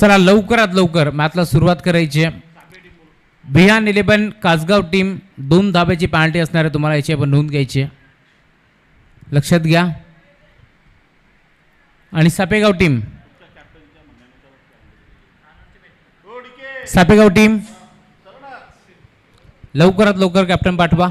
चला लवकरात लवकर मॅचला सुरुवात करायची आहे. बिहान 11 कासगाव टीम 2 धाब्याची पेनल्टी असणार आहे. तुम्हाला याची आपण नोंद घ्यायची आहे, लक्षात घ्या. आणि सापेगाव टीम लवकरात लवकर कॅप्टन पाठवा.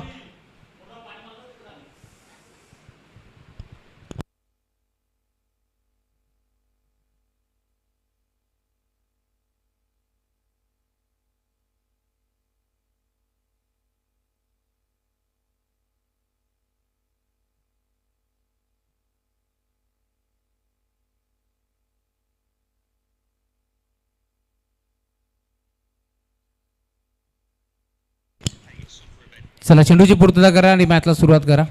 चला चेंडूची पूर्तता करा आणि मॅचला सुरुवात करा.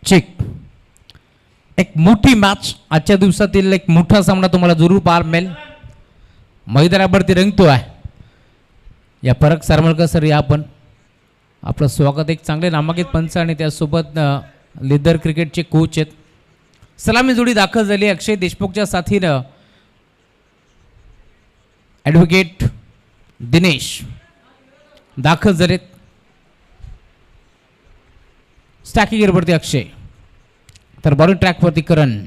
चेक. एक मोठी मॅच आजच्या दिवसातील एक मोठा सामना तुम्हाला जरूर पाहायला मिळेल. मैदानावरती रंगतो आहे. या परक सरमळकर सर या आपण आपलं स्वागत. एक चांगले नामांकित पंच आणि त्यासोबत लिदर क्रिकेटचे कोच आहेत. सलामी जोडी दाखल झाली अक्षय देशमुखच्या साथीनं. ॲडव्होकेट दिनेश दाखल झालेत. स्टॅकिंग गेअरवरती अक्षय, तर बॉलिंग ट्रॅकवरती करण.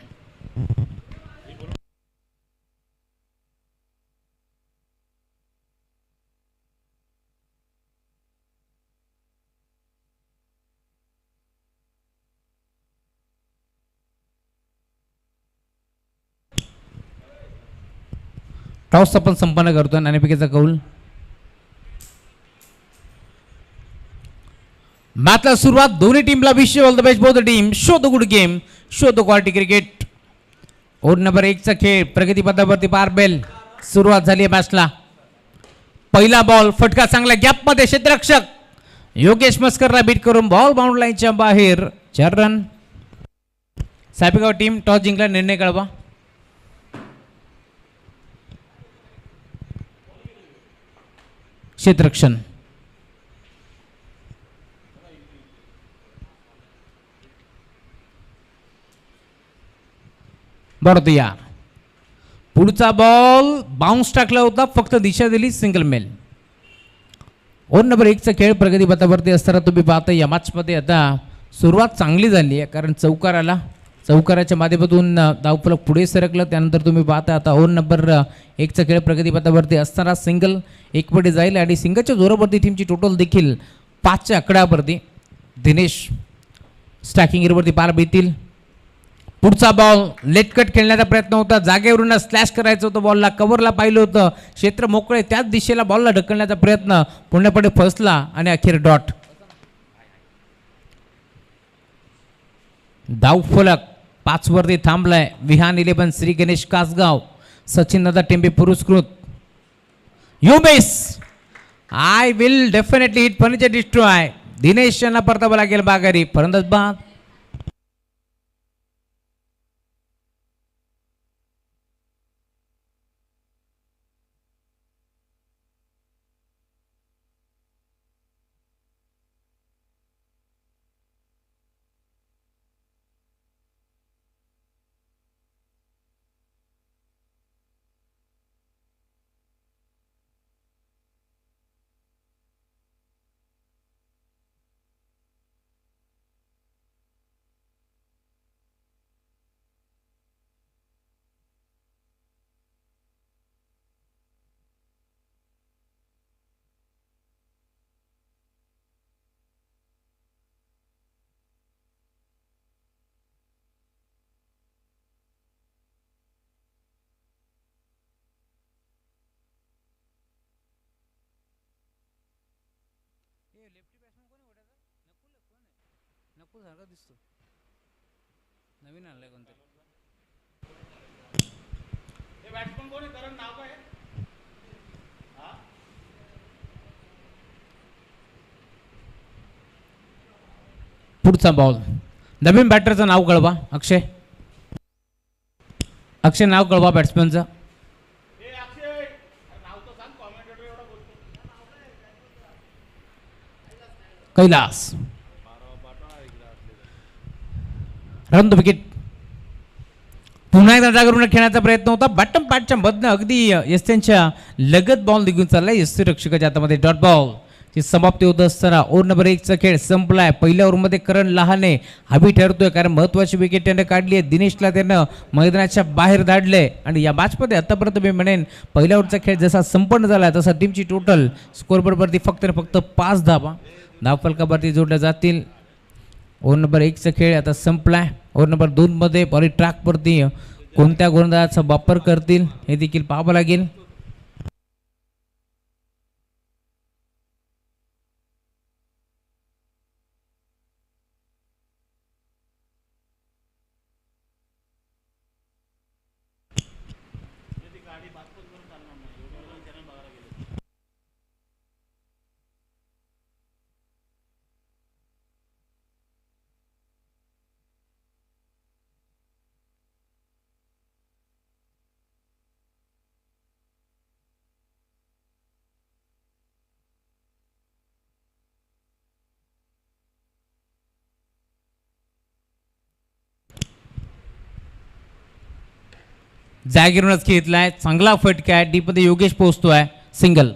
टॉस आपण संपन्न करतोय. नाणेफेकीचा कौल. मॅचला सुरुवात. दोन्ही टीमला wish all the best. Both the team show the good game, show the quality cricket. Over number 1 चा खेळ प्रगती पथावरती पार बेल. सुरुवात झाली आहे मॅचला. पहिला बॉल फटका चांगला गॅपमध्ये. क्षेत्ररक्षक योगेश मस्करला बीट करून बॉल बाउंड लाईनच्या बाहेर. 4 रन. सापेगाव टीम टॉस जिंकला. निर्णय कळवा. क्षेत्ररक्षण बरोबर. या पुढचा बॉल बाउन्स टाकला होता, फक्त दिशा दिली. Single male. ओव्हर नंबर 1 चा खेळ प्रगती पथावरती असताना तुम्ही पाहता या मॅचमध्ये आता सुरुवात चांगली झाली आहे, कारण चौकार आला. चौकाराच्या माध्यमातून धावफलक पुढे सरकलं. त्यानंतर तुम्ही पाहता आता ओव्हर नंबर 1 चा खेळ प्रगती पथावरती असताना सिंगल एकपटे जाईल आणि सिंगलच्या जोरावरती टीमची टोटल देखील 5च्या आकड्यावरती. दिनेश स्टॅकिंग गेअरवरती पार बेतील. पुढचा बॉल लेटकट खेळण्याचा प्रयत्न होता. जागेवरून स्लॅश करायचं होतं. बॉलला कव्हरला पाहिलं होतं. क्षेत्र मोकळे, त्याच दिशेला बॉलला ढकलण्याचा प्रयत्न पूर्णपणे फसला आणि अखेर डॉट. धावफलक 5 वरती थांबलाय. विहान 11 श्री गणेश कासगाव, सचिन दादा टेंबे पुरस्कृत. You miss. I will definitely hit furniture destroy. Dinesh यांना परतावा लागेल बागारी. फलंदाज बाद. सारखा दिसतो, नवीन आणलाय कोणतरी. पुढचा बॉल, नवीन बॅटरचं नाव कळवा. अक्षय, अक्षय नाव कळवा बॅट्समनचं. Kailas, run the wicket. पुन्हा एकदा जागरून खेळण्याचा प्रयत्न होता, बॅटम पॅटच्या मधनं अगदी एस त्यांच्या लगत बॉल निघून चाललाय एस रक्षकाच्या हातामध्ये. डॉट बॉल ची समाप्ती होत असताना ओव्हर नंबर 1चा खेळ संपलाय. पहिल्या ओव्हरमध्ये करण लहाने हवी ठरतोय, कारण महत्वाची विकेट त्यानं काढली आहे. दिनेशला त्यानं मैदानाच्या बाहेर धाडलंय आणि या मॅचमध्ये आतापर्यंत मी म्हणेन पहिल्या ओव्हरचा खेळ जसा संपन्न झाला तसा टीमची टोटल स्कोरबोर्डवरती फक्त 5 धावा धावफलकावरती जोडल्या जातील. ओव्हर नंबर 1चा खेळ आता संपलाय. ओव्हर नंबर 2मध्ये बॉली ट्रॅकवरती कोणत्या गोलंदाजाचा वापर करतील हे देखील पाहावं लागेल. जागीरूनच घेतलाय, चांगला फटका आहे. डीप मध्ये योगेश पोहोचतोय, सिंगल.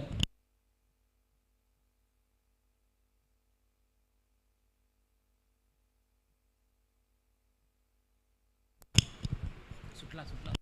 सुटला सुटला.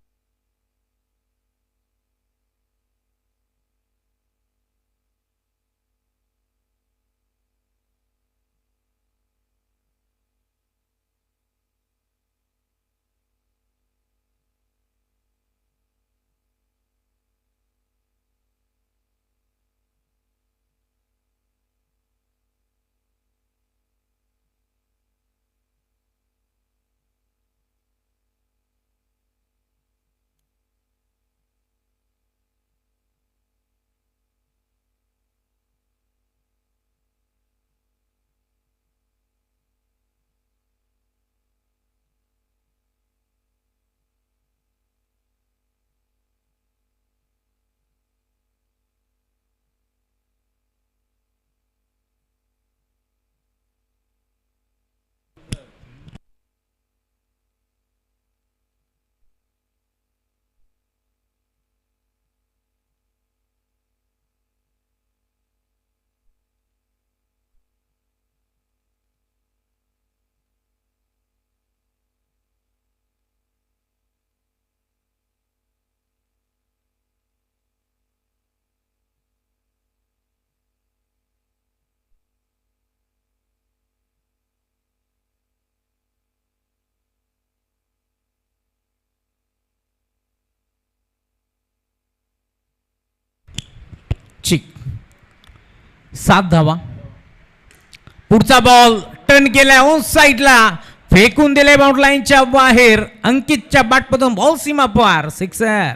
चिक 7 धावा. पुढचा बॉल टर्न केलाय ऑन साइडला, फेकून दिले बाउंड लाईनच्या बाहेर. अंकितच्या बॅटमधून बॉल सीमा पार, सिक्सर.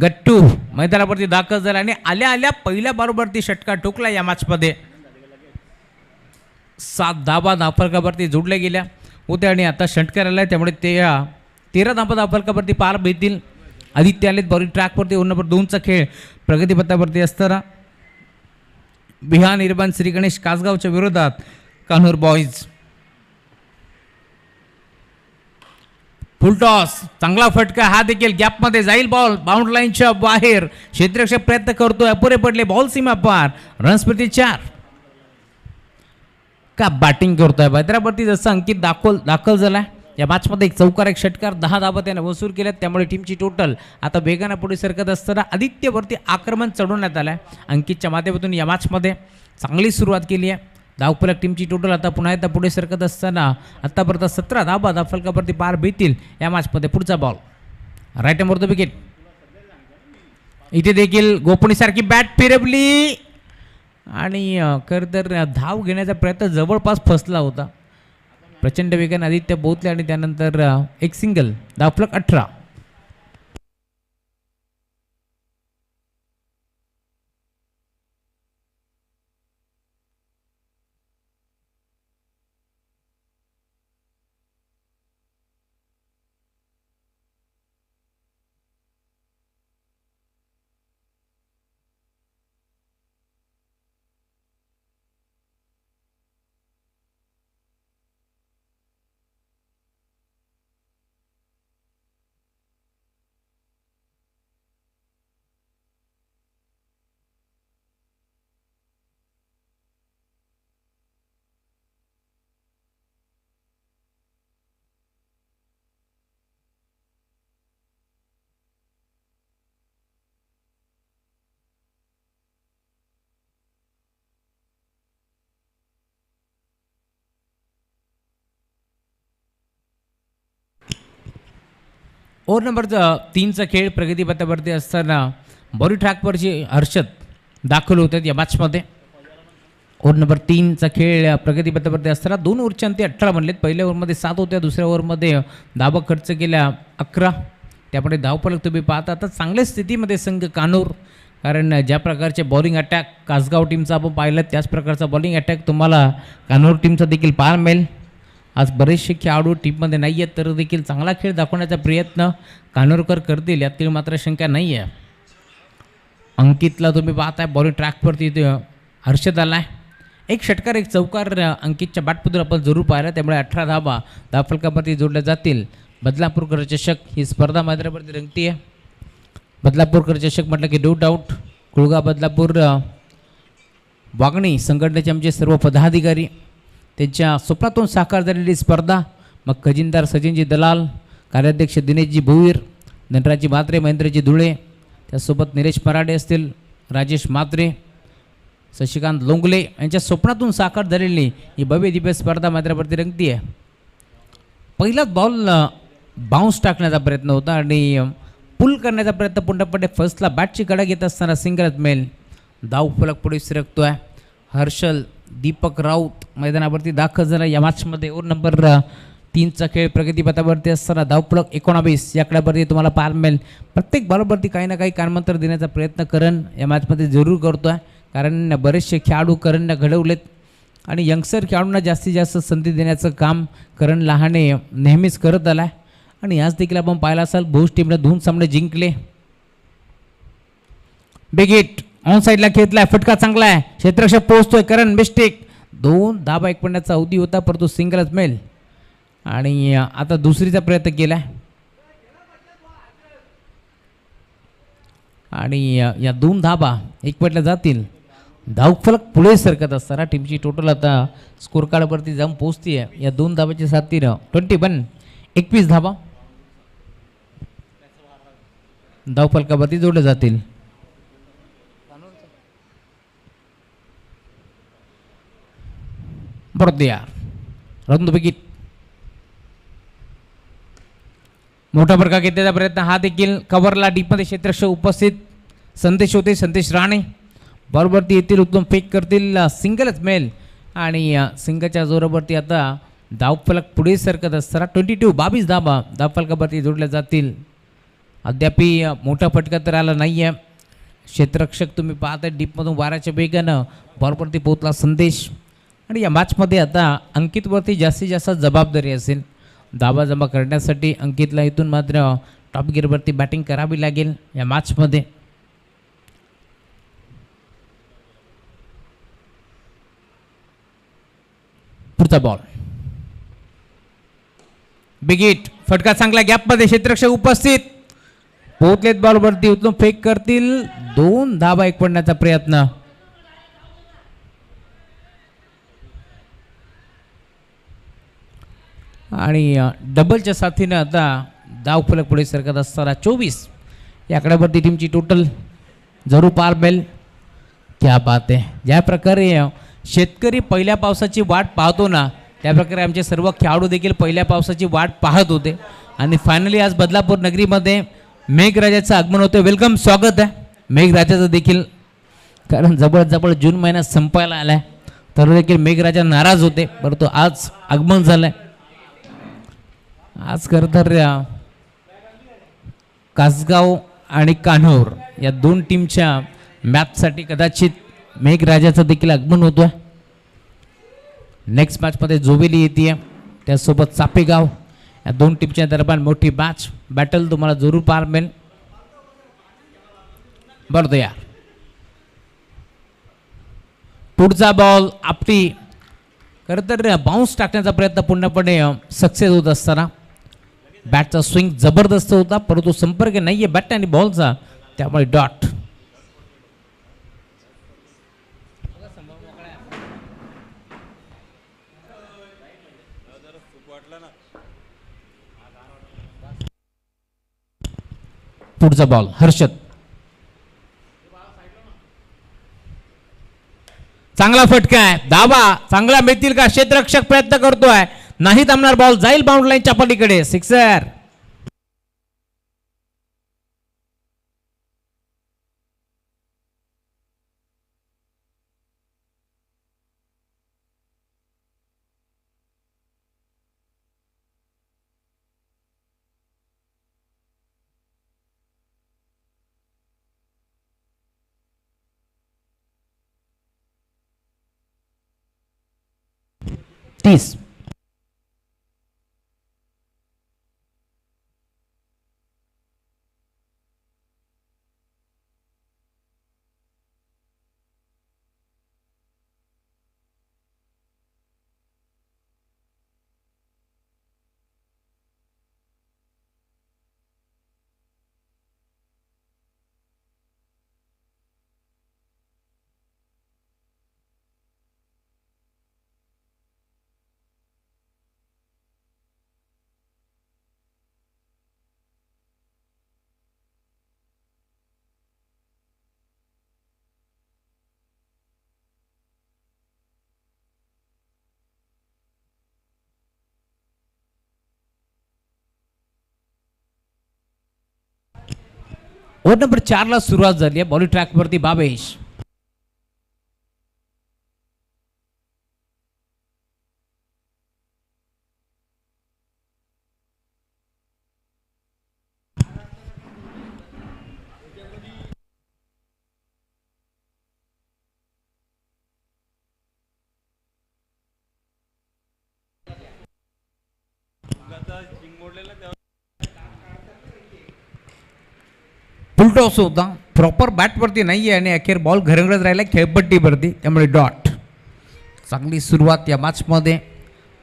गट्टू मैदानावरती दाखल झाला आणि आल्या आल्या पहिल्या बरोबरती षटका ठोकला या मॅचमध्ये. 7 धावा धावफलकावरती जोडल्या गेल्या होत्या आणि आता षटकार आलाय, त्यामुळे 13 धावा धावफलकावरती पार भेटतील. आदित्य आलेत बॉलिंग ट्रॅकवरती. ओव्हर नंबर 2चा खेळ प्रगतीपथावरती असताना विहान निर्माण श्री गणेश कासगावच्या विरोधात कान्हूर बॉईज. फुलटॉस, चांगला फटका, हा देखील गॅपमध्ये जाईल. बॉल बाउंड लाईनच्या बाहेर. क्षेत्ररक्षक प्रयत्न करतोय, अपुरे पडले. बॉल सीमा पार, रन्स प्रति 4. का बॅटिंग करतोय हैदराबादवरती जसं अंकित दाखल झालाय या मॅचमध्ये. एक चौकार, एक षटकार, 10 धावा त्याने वसूल केल्यात. त्यामुळे टीमची टोटल आता वेगानं पुढे सरकत असताना आदित्यवरती आक्रमण चढवण्यात आलंय. अंकितच्या माध्यमातून या मॅचमध्ये चांगली सुरुवात केली आहे. धावफलक टीमची टोटल आता पुन्हा एकदा पुढे सरकत असताना आतापर्यंत 17 धावा धावफलकावरती पार भेटतील या मॅचमध्ये. पुढचा ball right hand the wicket. इथे देखील गोपनीसारखी बॅट फिरवली आणि खरं तर धाव घेण्याचा प्रयत्न जवळपास फसला होता. प्रचंड वेगाने आदित्य बोतले आणि त्यानंतर एक सिंगल, धावफलक 18. ओव्हर नंबर 3चा खेळ प्रगतीपथावरती असताना बॉडी ट्रॅकवरचे हर्षद दाखल होतात या मॅचमध्ये. ओव्हर नंबर 3चा खेळ प्रगतीपथावरती असताना 2 ओव्हरच्या अंती 18 बनलेत. पहिल्या ओव्हरमध्ये 7 होत्या, दुसऱ्या ओव्हरमध्ये धावा खर्च केल्या 11. त्यामुळे धावफलक तुम्ही पाहता आता चांगल्या स्थितीमध्ये संघ कानूर, कारण ज्या प्रकारचे बॉलिंग अटॅक कासगाव टीमचा आपण पाहिलं त्याच प्रकारचा बॉलिंग अटॅक तुम्हाला कानूर टीमचा देखील पाहायला मिळेल. आज बरेचसे खेळाडू टीममध्ये नाही आहेत तर देखील चांगला खेळ दाखवण्याचा प्रयत्न कानोरकर करतील यातील मात्र शंका नाही आहे. अंकितला तुम्ही पाहताय बॉलिंग ट्रॅकवरती हर्षद आला आहे. एक षटकार एक चौकार अंकितच्या बॅटमधून आपण जरूर पाहिला, त्यामुळे 18 धावा धावफलकावरती जोडल्या जातील. बदलापूरकर चषक ही स्पर्धा मैदानावरती रंगती आहे. बदलापूरकर चषक म्हटलं की नो डाऊट कुळगा बदलापूर वागणी संघटनेचे आमचे सर्व पदाधिकारी त्यांच्या स्वप्नातून साकार झालेली स्पर्धा. मग खजिनदार सचिनजी दलाल, कार्याध्यक्ष दिनेशजी भोईर, धनराजी म्हात्रे, महेंद्रजी धुळे, त्यासोबत निलेश मराठे असतील, राजेश म्हात्रे, शशिकांत लोंगले यांच्या स्वप्नातून साकार झालेली ही भव्य दिव्य स्पर्धा मैदानावरती रंगती आहे. पहिलाच बॉल बाउन्स टाकण्याचा प्रयत्न होता आणि पुल करण्याचा प्रयत्न पूर्णपणे फर्स्टला बॅटची कडा घेत असताना सिंगलच मेल. धावफलक पुढे सरकतो आहे. हर्षल दीपक राऊत मैदानावरती दाखल झाला या मॅचमध्ये. ओव्हर नंबर 3चा खेळ प्रगतीपथावरती असताना धावफलक 19 या आकड्यावरती तुम्हाला पाहायला मिळेल. प्रत्येक बॉलवरती काही ना काही कानमंत्र देण्याचा प्रयत्न करण या मॅचमध्ये जरूर करतो आहे, कारण बरेचसे खेळाडू करणनं घडवलेत आणि यंगस्टर खेळाडूंना जास्तीत जास्त संधी देण्याचं काम करण लहाने नेहमीच करत आला आहे. आणि आज देखील आपण पाहिला असाल भोज टीमने 2 सामने जिंकले. बिग हिट ऑन साईडला खेळतलाय, फटका चांगला आहे, क्षेत्ररक्षक पोहोचतोय, करण मिस्टेक. 2 धावा 1 पडण्याचा अवधी होता परंतु सिंगलच मेल. आणि आता दुसरीचा प्रयत्न केलाय आणि या 2 धावा 1 पडल्या जातील. धावफलक पुढे सरकत असताना टीमची टोटल आता स्कोर कार्डवरती जाऊन पोहोचते आहे या 2 धावाच्या साथीनं 21 धावा धावफलकावरती जोडल्या जातील. रंगविकीट मोठा फरका घेतल्याचा प्रयत्न, हा देखील कव्हरला डीपमध्ये क्षेत्ररक्षक उपस्थित संदेश होते, संदेश राणे बॉलवरती येतील, उत्तम फेक करतील, सिंगलच मेल. आणि सिंगलच्या जोरावरती आता धावफलक पुढे सरकत असताना 22 धावा धावफलकावरती जोडल्या जातील. अद्यापी मोठा फटका तर आला नाही आहे. क्षेत्ररक्षक तुम्ही पाहता डीपमधून वाऱ्याच्या वेगानं बॉलवरती पोहोचला संदेश. आणि या मॅचमध्ये आता अंकितवरती जास्तीत जास्त जबाबदारी असेल. धावा जमा करण्यासाठी अंकितला इथून मात्र टॉप गिअरवरती बॅटिंग करावी लागेल या मॅचमध्ये. पुढचा बॉल बिग हिट, फटका चांगला, गॅपमध्ये क्षेत्ररक्षक उपस्थित, पोहोचलेत बॉलवरती, उत्तम फेक करतील, 2 धावा 1 पडण्याचा प्रयत्न. आणि डबलच्या साथीनं आता धावफलक पुढे सरकत असताना 24 या आकड्यावरती टीमची टोटल जरूर पार मिळेल. क्या बात आहे. ज्या प्रकारे शेतकरी पहिल्या पावसाची वाट पाहतो ना, त्याप्रकारे आमचे सर्व खेळाडू देखील पहिल्या पावसाची वाट पाहत होते आणि फायनली आज बदलापूर नगरीमध्ये मेघराजाचं आगमन होतं. वेलकम, स्वागत आहे मेघराजाचं देखील, कारण जवळ जून महिना संपायला आला आहे तर देखील मेघराजा नाराज होते, परंतु आज आगमन झालं आहे. आज खरं तर कासगाव आणि कान्होर या दोन टीमच्या मॅचसाठी कदाचित मेघराजाचं देखील आगमन होतोय. नेक्स्ट मॅचमध्ये जोवेली येते, त्यासोबत चापेगाव, या दोन टीमच्या दरम्यान मोठी मॅच बॅटल तुम्हाला जरूर पाहायला मिळेल. बरं या पुढचा बॉल आपटी खरं तर बाउन्स टाकण्याचा प्रयत्न पूर्णपणे सक्सेस होत असताना बॅटचा स्विंग जबरदस्त होता, परंतु संपर्क नाही आहे बॅट आणि बॉलचा, त्यामुळे डॉट. पुढचा बॉल हर्षद, चांगला फटका आहे, धावा चांगला मिळतील का, क्षेत्ररक्षक प्रयत्न करतोय, नाही थांबणार, बॉल जाईल बाउंड लाईनच्या पलीकडे, सिक्सर. तीस. ओव्हर नंबर 4 ला सुरुवात झाली आहे. बॉलिंग ट्रॅकवरती बाबेश. फुलटॉस होता, प्रॉपर बॅटवरती नाही आहे आणि अखेर बॉल घरंगळत राहिला खेळपट्टीवरती, त्यामुळे डॉट. चांगली सुरुवात या मॅचमध्ये.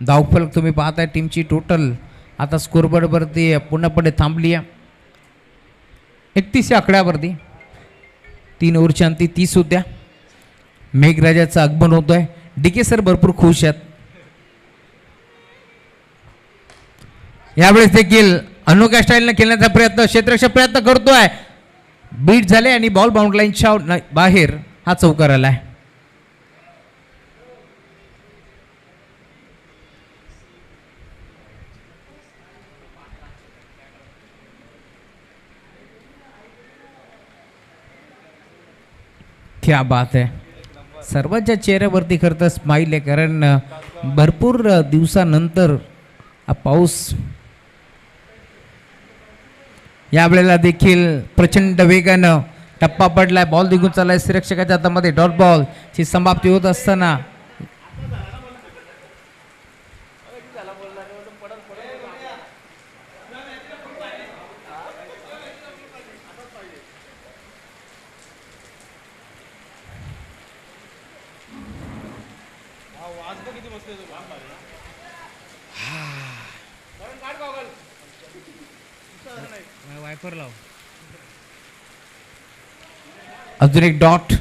धावफलक तुम्ही पाहताय टीमची टोटल आता स्कोरबोर्डवरती पूर्णपणे थांबली आहे 31 या आकड्यावरती. 3 ओव्हरच्या अंती 30 होत्या. मेघराजाचं आगमन होतोय. डीके सर भरपूर खुश आहेत. यावेळेस देखील अनोख्या स्टाईलने खेळण्याचा प्रयत्न, क्षेत्ररक्षक प्रयत्न करतोय, बीट झाले आणि बॉल बाउंड लाईनच्या बाहेर हा चौकार आलाय. क्या बात आहे. सर्वांच्या चेहऱ्यावरती खरं तर स्माईल आहे, कारण भरपूर दिवसानंतर हा पाऊस यावेळेला देखील प्रचंड वेगानं टप्पा पडलाय. बॉल निघून चाललाय सुरक्षकाच्या हातामध्ये. डॉट बॉल ची समाप्ती होत असताना वायपर लाव. अजून एक डॉट.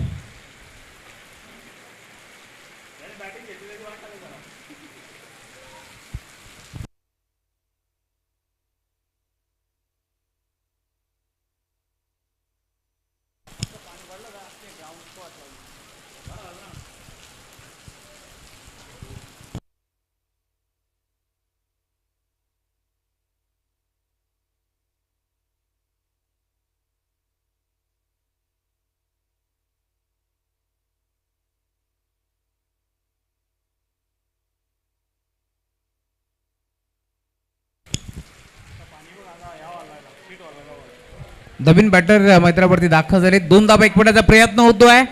नवीन बॅटर मैदानावरती दाखल झाले. 2 धावा 1 मिनिटाचा प्रयत्न होतोय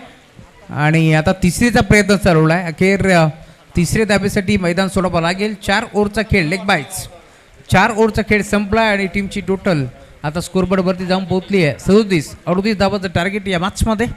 आणि आता तिसरीचा प्रयत्न चालवलाय. अखेर तिसऱ्या धाब्यासाठी मैदान सोडावं लागेल. 4 ओव्हरचा खेळ लेग बाईट्स. 4 ओव्हरचा खेळ संपला आणि टीमची टोटल आता स्कोरबोर्ड वरती जाऊन पोहोचली आहे 37-38 धावाचं टार्गेट या मॅचमध्ये.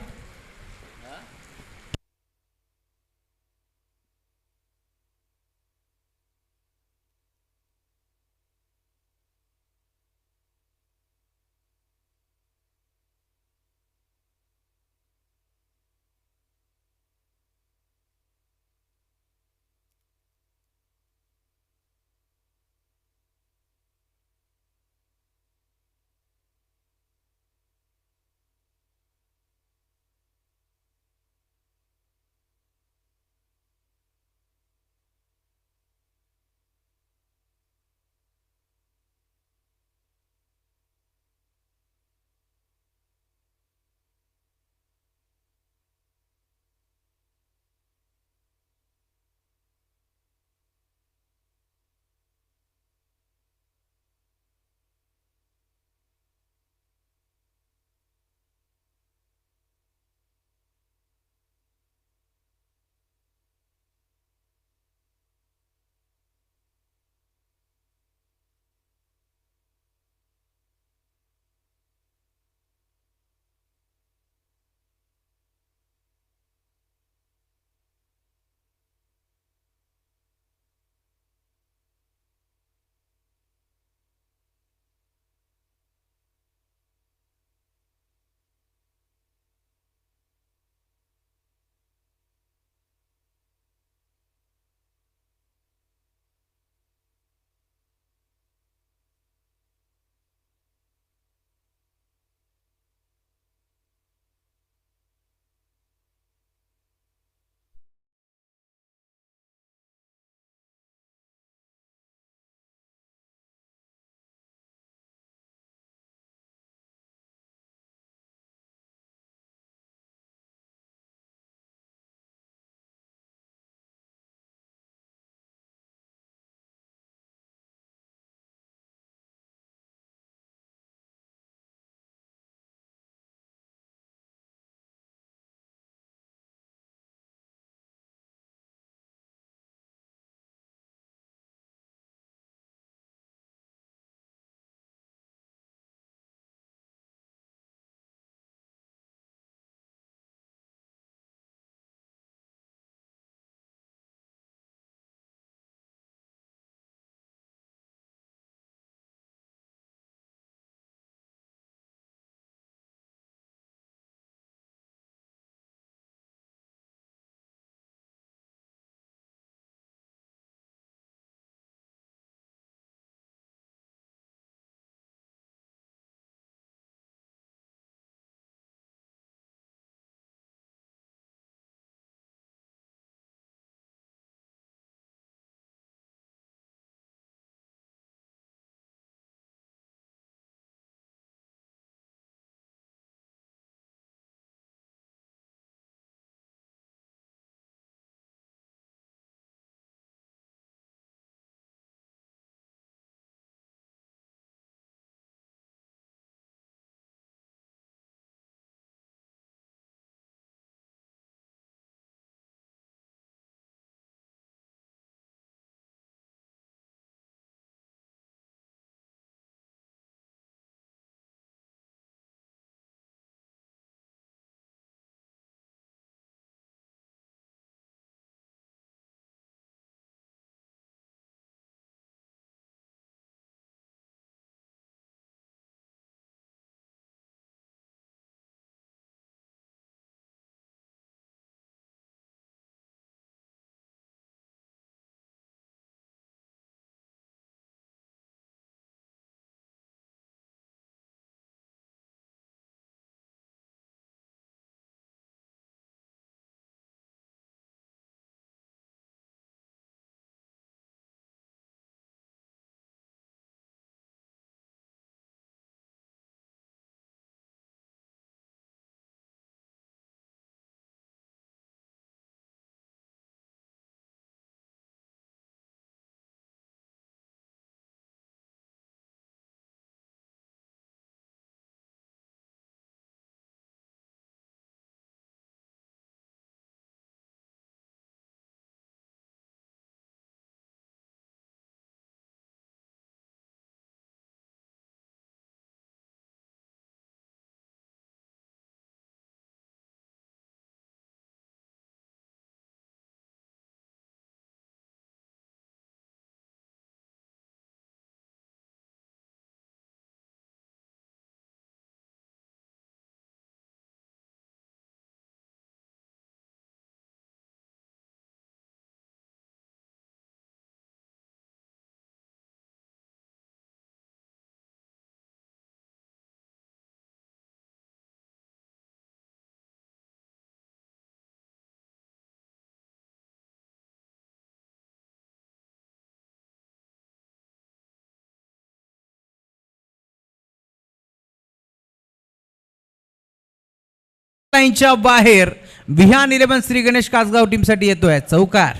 लाईनच्या बाहेर विहान 11 श्री गणेश कासगाव टीमसाठी येतोय चौकार.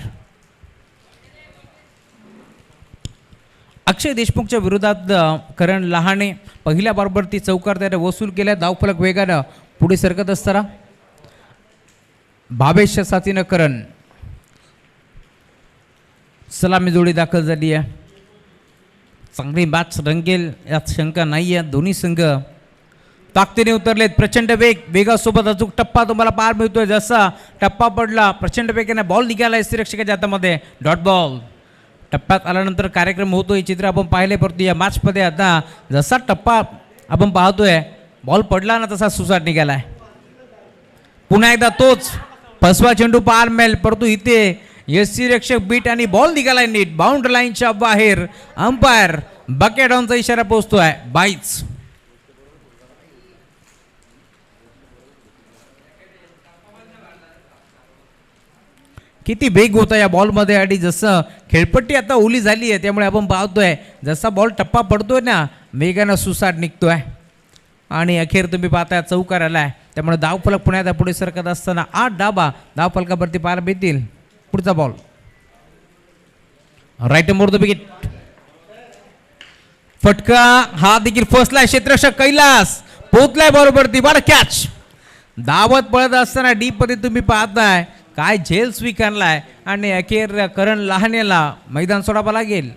अक्षय देशमुखच्या विरोधात करण लहाने पहिल्या बरोबर ती चौकार त्याने वसूल केल्या. धावफलक वेगानं पुढे सरकत असताना भावेशच्या साथीनं करण सलामी जोडी दाखल झाली आहे. चांगली मॅच रंगेल यात शंका नाही आहे. दोन्ही संघ ताकदीने उतरलेत. प्रचंड वेगासोबत अचूक टप्पा तुम्हाला पार मिळतोय. जसा टप्पा पडला प्रचंड वेगाने बॉल निघाला रक्षकाच्या हातामध्ये. डॉट बॉल टप्प्यात आल्यानंतर कार्यक्रम होतोय चित्र आपण पाहिले. परंतु या मॅचमध्ये आता जसा टप्पा आपण पाहतोय बॉल पडला ना तसा सुसाट निघालाय. पुन्हा एकदा तोच फसवा चेंडू पार मिळेल. परंतु इथे रक्षक बीट आणि बॉल निघालाय नीट बाउंड्री लाईनच्या बाहेर. अंपायर बकेट ऑनचा इशारा पोहोचतोय. बाईच किती वेग होता या बॉलमध्ये आणि जसं खेळपट्टी आता ओली झाली आहे त्यामुळे आपण पाहतोय जसा बॉल टप्पा पडतोय ना वेगानं सुसाट निघतोय. आणि अखेर तुम्ही पाहताय चौकार आलाय. त्यामुळे धावफलक पुण्यात पुढे सरकत असताना 8 धाबा धावफलकावरती पार मिळतील. पुढचा ball right more the wicket. फटका हा देखील फसलाय. क्षेत्ररक्षक कैलास पोहोचलाय बरोबर ती बरं कॅच. धावत पळत असताना डीप मध्ये तुम्ही पाहताय काय झेल स्वीकारलाय आणि अखेर करण लहानेला मैदान सोडावं लागेल.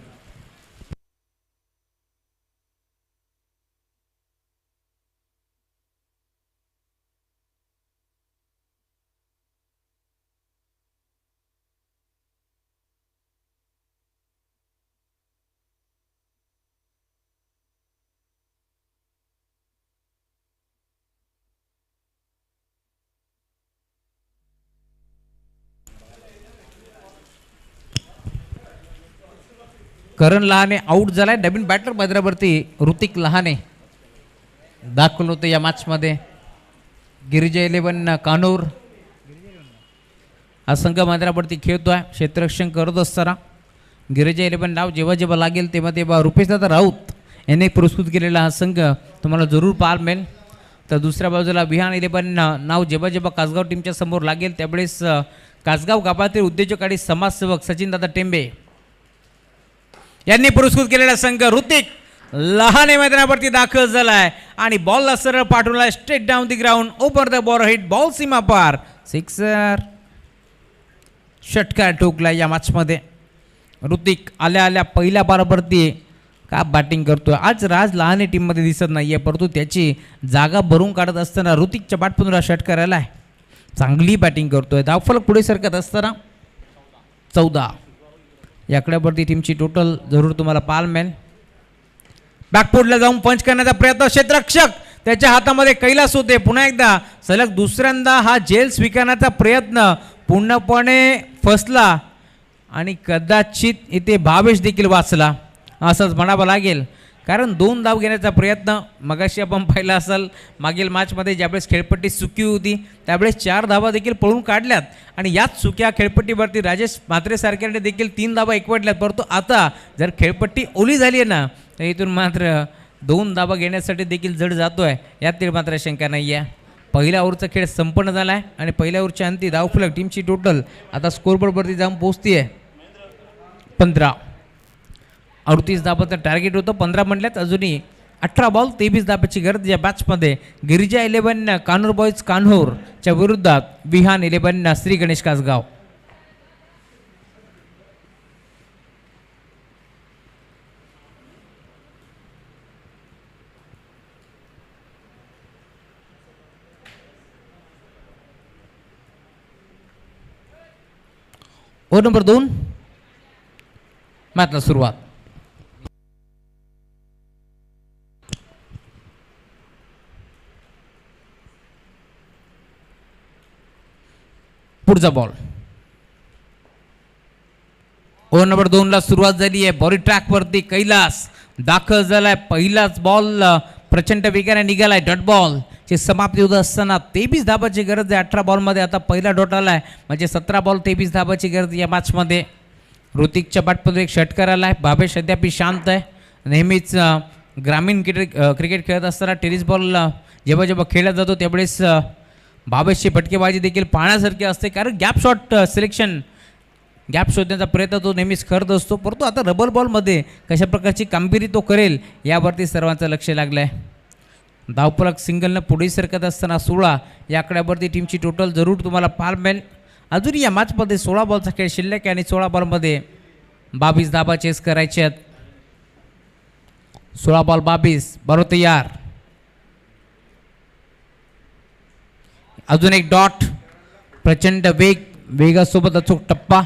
करण लहाने आउट झालाय. नवीन बॅटर मैदानावरती ऋतिक लहाने दाखल होते या मॅचमध्ये. गिरिजा 11 कानूर हा संघ मैदानावरती खेळतोय. क्षेत्ररक्षण करत असताना गिरिजा 11 नाव जेव्हा जेव्हा लागेल तेव्हा तेव्हा रुपेशदादा राऊत यांनी पुरस्कृत केलेला हा संघ तुम्हाला जरूर पाहायला मिळेल. तर दुसऱ्या बाजूला विहान 11 नाव जेव्हा जेव्हा कासगाव टीमच्या समोर लागेल त्यावेळेस कासगाव गावातील उद्योजक आणि समाजसेवक सचिनदादा टेंबे यांनी पुरस्कृत केलेला संघ ऋतिक लहाने मैदानावरती दाखल झालाय आणि बॉलला सरळ पाठवलाय straight down the ground. Over the ball hit ball सीमा पार. सिक्सर षटकार ठोकला या मॅचमध्ये. ऋतिक आल्या आल्या पहिल्या बारावरती का बॅटिंग करतोय. आज राज लहाने टीममध्ये दिसत नाहीये परंतु त्याची जागा भरून काढत असताना ऋतिकच्या बॅटमधून षटकार आलाय. चांगली बॅटिंग करतोय. धावफलक पुढे सरकत असताना 14 याकड्यावरती टीमची टोटल जरूर तुम्हाला पाहायला मिळेल. बॅकफुटला जाऊन पंच करण्याचा प्रयत्न. क्षेत्ररक्षक त्याच्या हातामध्ये कैलास होते. पुन्हा एकदा सलग दुसऱ्यांदा हा झेल स्वीकारण्याचा प्रयत्न पूर्णपणे फसला आणि कदाचित इथे भावेश देखील वाचला असंच म्हणावं लागेल. कारण 2 धाव घेण्याचा प्रयत्न मगाशी आपण पाहिला असेल मागील मॅचमध्ये ज्यावेळेस खेळपट्टी चुकी होती त्यावेळेस 4 धावा देखील पळून काढल्यात आणि याच चुक्या खेळपट्टीवरती राजेश म्हात्रेसारख्याने देखील 3 धावा एकवटल्यात. परंतु आता जर खेळपट्टी ओली झाली आहे ना तर इथून मात्र 2 धावा घेण्यासाठी देखील जड जातोय यात मात्र शंका नाही आहे. पहिल्या ओव्हरचा खेळ संपन्न झाला आहे आणि पहिल्या ओव्हरच्या अंती धावफलक टीमची टोटल आता स्कोरबोर्डवरती जाऊन पोहोचती आहे 15. 38 धाबाचं टार्गेट होतं. 15 म्हटल्यात अजूनही 18 बॉल 23 धाब्याची गरज या मॅचमध्ये. गिरिजा 11 कानूर बॉईज कान्होरच्या विरुद्धात विहान 11 श्री गणेश कासगाव. ओव्हर नंबर 2 मॅचला सुरुवात. पुढचा बॉल. ओव्हर नंबर 2 ला सुरुवात झाली आहे. बॉडी ट्रॅक वरती कैलास दाखल झालाय. पहिलाच बॉल प्रचंड वेगाने निघालाय. डॉट बॉल ची समाप्ती होत असताना 23 धाबाची गरज आहे. 18 बॉलमध्ये आता पहिला डॉट आलाय म्हणजे 17 बॉल 23 धाबाची गरज या मॅचमध्ये. ऋतिकच्या बॅटमध्ये एक षटकार आलाय. भावेश अद्याप शांत आहे. नेहमीच ग्रामीण क्रिकेट खेळत असताना टेनिस बॉल जेव्हा जेव्हा खेळला जातो त्यावेळेस बाबेशची फटकेबाजी देखील पाहण्यासारखी असते, कारण गॅप शॉट सिलेक्शन, गॅप शोधण्याचा प्रयत्न तो नेहमीच करत असतो. परंतु आता रबर बॉलमध्ये कशा प्रकारची कामगिरी तो करेल यावरती सर्वांचं लक्ष लागलं आहे. धावफलक सिंगलनं पुढे सरकत असताना 16 या आकड्यावरती टीमची टोटल जरूर तुम्हाला पाहायला मिळेल. अजून या मॅचमध्ये 16 बॉलचा खेळ शिल्लक आहे आणि 16 बॉलमध्ये 22 धाबा चेस करायचे आहेत. 16 बॉल 22 बरोबर तयार. अजून एक डॉट, प्रचंड वेगासोबत अचूक टप्पा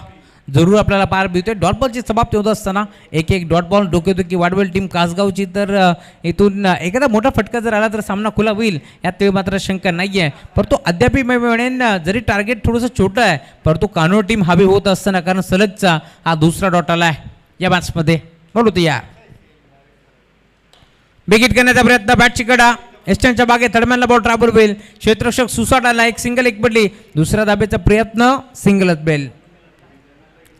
जरूर आपल्याला पार मिळतोय. डॉट बॉलची समाप्ती होत असताना एक डॉट बॉल डोकेदुखी वाढवेल टीम कासगावची. तर इथून एखादा मोठा फटका जर आला तर सामना खुला होईल यात मात्र शंका नाही आहे. परंतु अद्याप मी म्हणेन जरी टार्गेट थोडंसं छोटं आहे परंतु कानोर टीम हवी होत असताना, कारण सलगचा हा दुसरा डॉट आला आहे या मॅचमध्ये. म्हणून यार बिगिट करण्याचा प्रयत्न, बॅटची कडा एस्टनच्या बागे थडमॅनला बॉल ट्रॅव्हल होईल. क्षेत्ररक्षक सुसाट आला, एक सिंगल एक पडली. दुसरा धाब्याचा प्रयत्न, सिंगलच बेल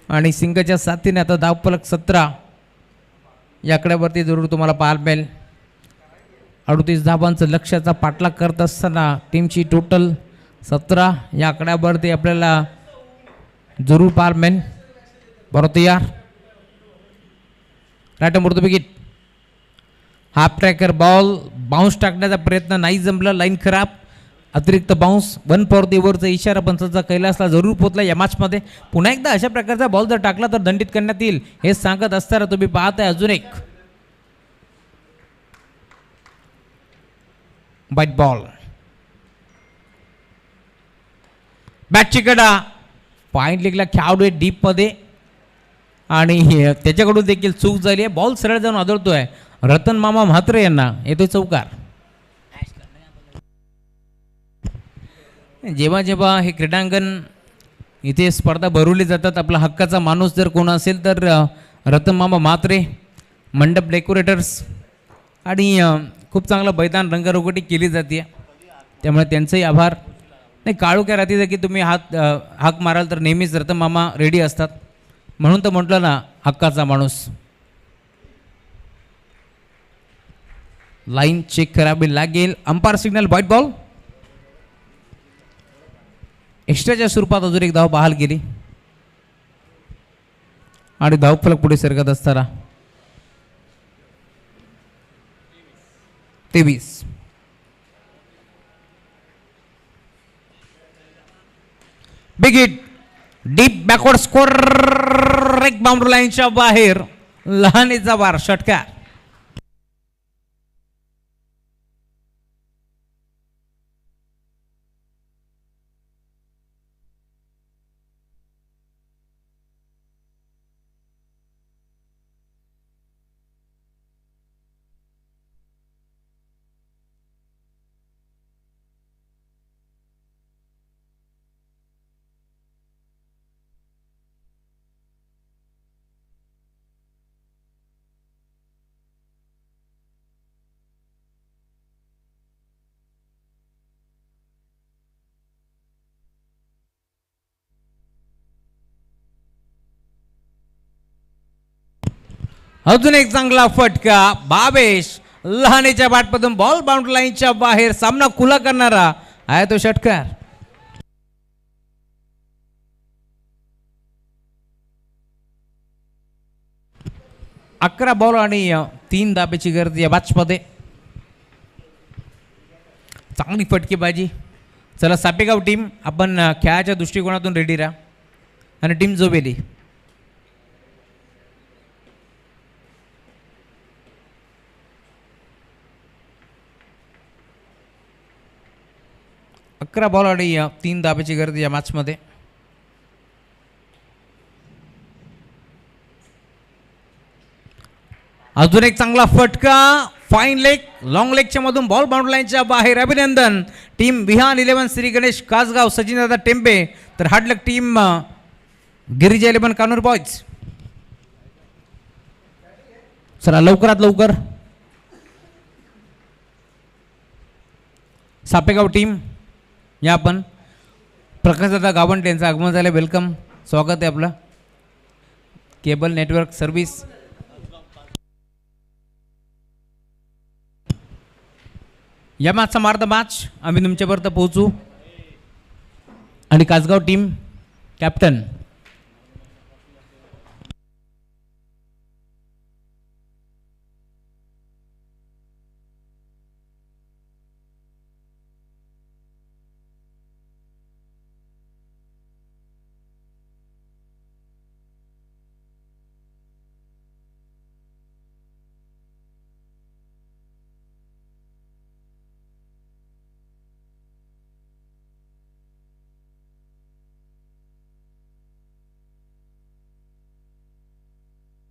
आणि सिंगलच्या साथीने आता धावफलक 17 या आकड्यावरती जरूर तुम्हाला पाहायला मिळेल. 38 धाबांचं लक्ष्याचा पाठलाग करत असताना टीमची टोटल 17 या आकड्यावरती आपल्याला जरूर पाहायला मिळेल. बरोबर तयार. राईट मोडतो wicket. Half tracker ball bounce टाकण्याचा प्रयत्न नाही जमला, लाईन खराब. अतिरिक्त बाउन्स 1 फॉर द ओव्हरचा इशारा पंचांचा कैलासला जरूर पोहोचला या मॅचमध्ये. पुन्हा एकदा अशा प्रकारचा बॉल जर टाकला तर दंडित करण्यात येईल हे सांगत असताना तुम्ही पाहताय अजून एक बाईट बॉल. बॅटची कडा पॉइंट लीगला खेळाडू आहे डीपमध्ये आणि त्याच्याकडून देखील चूक झाली आहे. बॉल सरळ जाऊन आदळतोय रतन मामा म्हात्रे यांना, येतोय चौकार. जेव्हा जेव्हा हे क्रीडांगण इथे स्पर्धा भरवली जातात, आपला हक्काचा माणूस जर कोण असेल तर रतन मामा म्हात्रे, मंडप डेकोरेटर्स, आणि खूप चांगलं बैदान रंगरंगोटी केली जाते, त्यामुळे त्यांचंही आभार. नाही काळू काय राहते की तुम्ही हाक माराल तर नेहमीच रतन मामा रेडी असतात, म्हणून तर म्हटलं ना हक्काचा माणूस. लाईन चेक करावी लागेल. Umpire signal white ball. एक्स्ट्राच्या स्वरूपात अजून एक धाव बहाल केली आणि धावफलक पुढे सरकत असताना 23. Big hit, deep backward score, एक बाउंड्री लाईनच्या बाहेर, लहानीचा वार, षटकार. अजून एक चांगला फटका, बाबेश लहानेच्या बॅटमधून बॉल बाउंड्री लाईनच्या बाहेर, सामना खुला करणारा आहे तो षटकार. अकरा बॉल आणि 3 धाब्याची गर्दी या मॅचमध्ये. चांगली फटकेबाजी. चला सापेगाव टीम, आपण खेळाच्या दृष्टिकोनातून रेडी राहा आणि टीम जोबेली. अकरा बॉल आणि 3 धाब्याची गर्दी या मॅचमध्ये. अजून एक चांगला फटका, फाईन लेग, लॉंग लेगच्या मधून बॉल बाउंड्री लाईनच्या बाहेर. अभिनंदन टीम विहान 11 श्री गणेश कासगाव, सचिनदादा टेंबे, तर हार्डलक टीम गिरिजा 11 कानूर बॉयज. चला लवकरात लवकर सापेगाव टीम या आपण. प्रकाशदादा गावंटे यांचं आगमन झालं, वेलकम, स्वागत आहे आपलं. Cable network service. या मॅचचा मार्ग मॅच आम्ही तुमच्यापर्यंत पोहोचू. आणि कासगाव टीम कॅप्टन